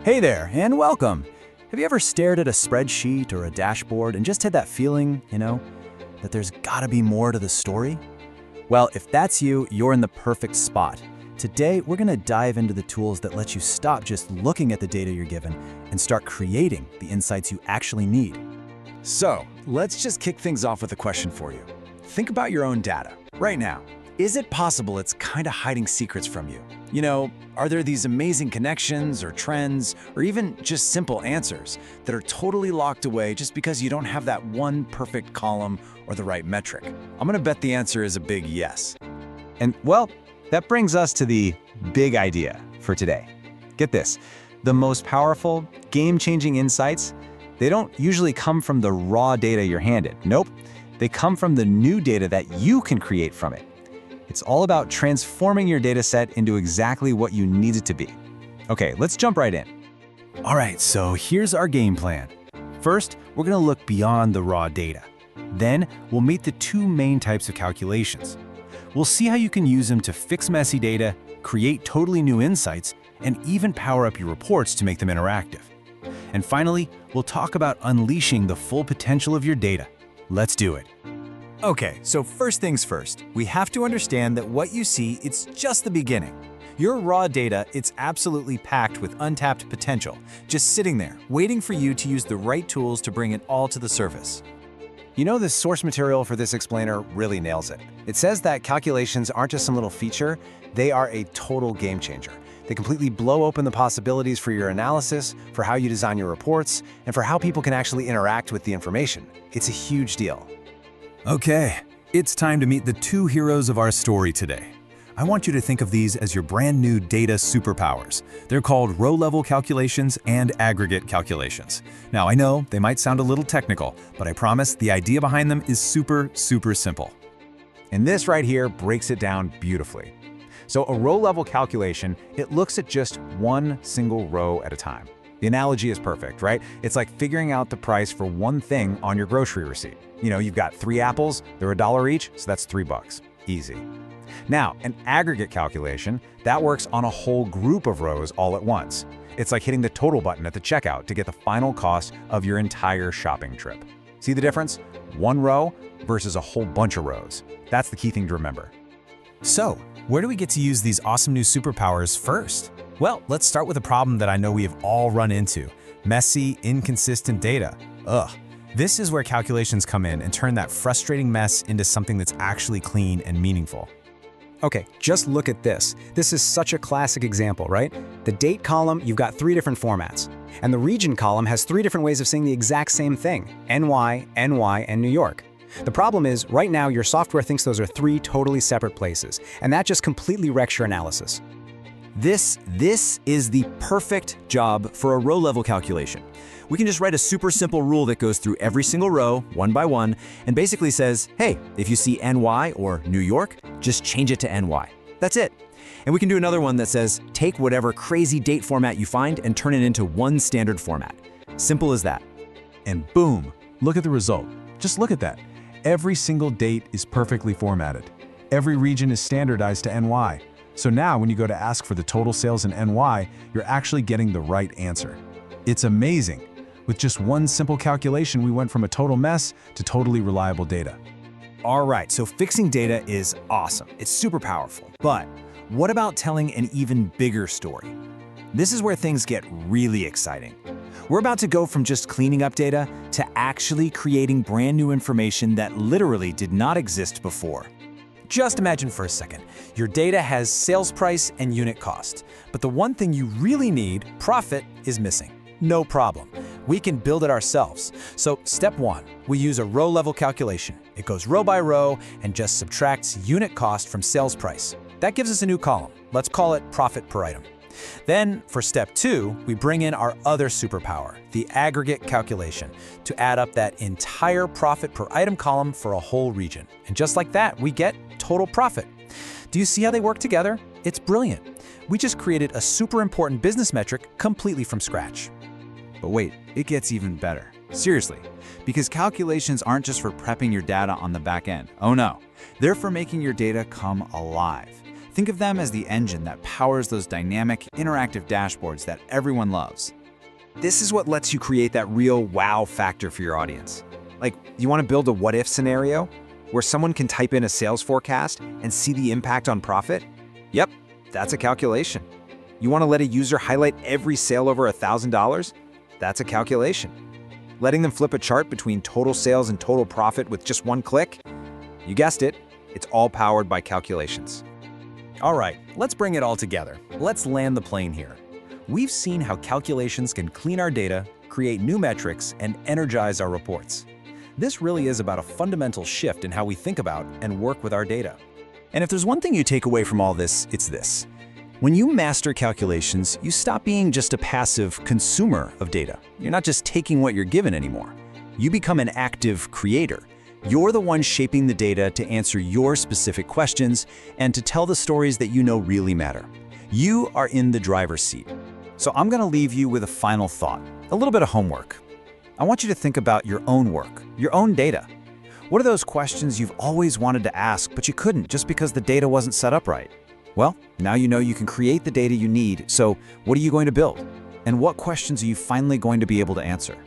Hey there, and welcome. Have you ever stared at a spreadsheet or a dashboard and just had that feeling, that there's gotta be more to the story? Well, if that's you, you're in the perfect spot. Today, we're gonna dive into the tools that let you stop just looking at the data you're given and start creating the insights you actually need. So, let's just kick things off with a question for you. Think about your own data right now. Is it possible it's kind of hiding secrets from you? Are there these amazing connections or trends or even just simple answers that are totally locked away just because you don't have that one perfect column or the right metric? I'm gonna bet the answer is a big yes. And well, that brings us to the big idea for today. Get this, the most powerful, game-changing insights, they don't usually come from the raw data you're handed. Nope, they come from the new data that you can create from it. It's all about transforming your data set into exactly what you need it to be. Okay, let's jump right in. All right, so here's our game plan. First, we're gonna look beyond the raw data. Then, we'll meet the two main types of calculations. We'll see how you can use them to fix messy data, create totally new insights, and even power up your reports to make them interactive. And finally, we'll talk about unleashing the full potential of your data. Let's do it. Okay, so first things first, we have to understand that what you see, it's just the beginning. Your raw data, it's absolutely packed with untapped potential, just sitting there, waiting for you to use the right tools to bring it all to the surface. The source material for this explainer really nails it. It says that calculations aren't just some little feature, they are a total game changer. They completely blow open the possibilities for your analysis, for how you design your reports, and for how people can actually interact with the information. It's a huge deal. Okay, it's time to meet the two heroes of our story today. I want you to think of these as your brand new data superpowers. They're called row-level calculations and aggregate calculations. Now, I know they might sound a little technical, but I promise the idea behind them is super simple. And this right here breaks it down beautifully. So a row-level calculation, it looks at just one single row at a time. The analogy is perfect, right? It's like figuring out the price for one thing on your grocery receipt. You've got 3 apples, they're $1 each, so that's $3. Easy. Now, an aggregate calculation, that works on a whole group of rows all at once. It's like hitting the total button at the checkout to get the final cost of your entire shopping trip. See the difference? One row versus a whole bunch of rows. That's the key thing to remember. So, where do we get to use these awesome new superpowers first? Well, let's start with a problem that I know we have all run into: messy, inconsistent data. Ugh. This is where calculations come in and turn that frustrating mess into something that's actually clean and meaningful. Okay, just look at this. This is such a classic example, right? The date column, you've got 3 different formats. And the region column has 3 different ways of saying the exact same thing: NY, NY, and New York. The problem is, right now your software thinks those are 3 totally separate places, and that just completely wrecks your analysis. This is the perfect job for a row-level calculation. We can just write a super simple rule that goes through every single row, one by one, and basically says, hey, if you see NY or New York, just change it to NY. That's it. And we can do another one that says, take whatever crazy date format you find and turn it into one standard format. Simple as that. And boom, look at the result. Just look at that. Every single date is perfectly formatted. Every region is standardized to NY. So now when you go to ask for the total sales in NY, you're actually getting the right answer. It's amazing. With just one simple calculation, we went from a total mess to totally reliable data. All right, so fixing data is awesome. It's super powerful. But what about telling an even bigger story? This is where things get really exciting. We're about to go from just cleaning up data to actually creating brand new information that literally did not exist before. Just imagine for a second, your data has sales price and unit cost, but the one thing you really need, profit, is missing. No problem. We can build it ourselves. So step 1, we use a row-level calculation. It goes row by row and just subtracts unit cost from sales price. That gives us a new column. Let's call it profit per item. Then, for step 2, we bring in our other superpower, the aggregate calculation, to add up that entire profit per item column for a whole region. And just like that, we get total profit. Do you see how they work together? It's brilliant. We just created a super important business metric completely from scratch. But wait, it gets even better. Seriously, because calculations aren't just for prepping your data on the back end. Oh no, they're for making your data come alive. Think of them as the engine that powers those dynamic, interactive dashboards that everyone loves. This is what lets you create that real wow factor for your audience. Like, you want to build a what-if scenario where someone can type in a sales forecast and see the impact on profit? Yep, that's a calculation. You want to let a user highlight every sale over $1,000? That's a calculation. Letting them flip a chart between total sales and total profit with just one click? You guessed it, it's all powered by calculations. All right, let's bring it all together. Let's land the plane here. We've seen how calculations can clean our data, create new metrics, and energize our reports. This really is about a fundamental shift in how we think about and work with our data. And if there's one thing you take away from all this, it's this. When you master calculations, you stop being just a passive consumer of data. You're not just taking what you're given anymore. You become an active creator. You're the one shaping the data to answer your specific questions and to tell the stories that you know really matter. You are in the driver's seat. So I'm going to leave you with a final thought, a little bit of homework. I want you to think about your own work, your own data. What are those questions you've always wanted to ask, but you couldn't just because the data wasn't set up right? Well, now you know you can create the data you need, so what are you going to build? And what questions are you finally going to be able to answer?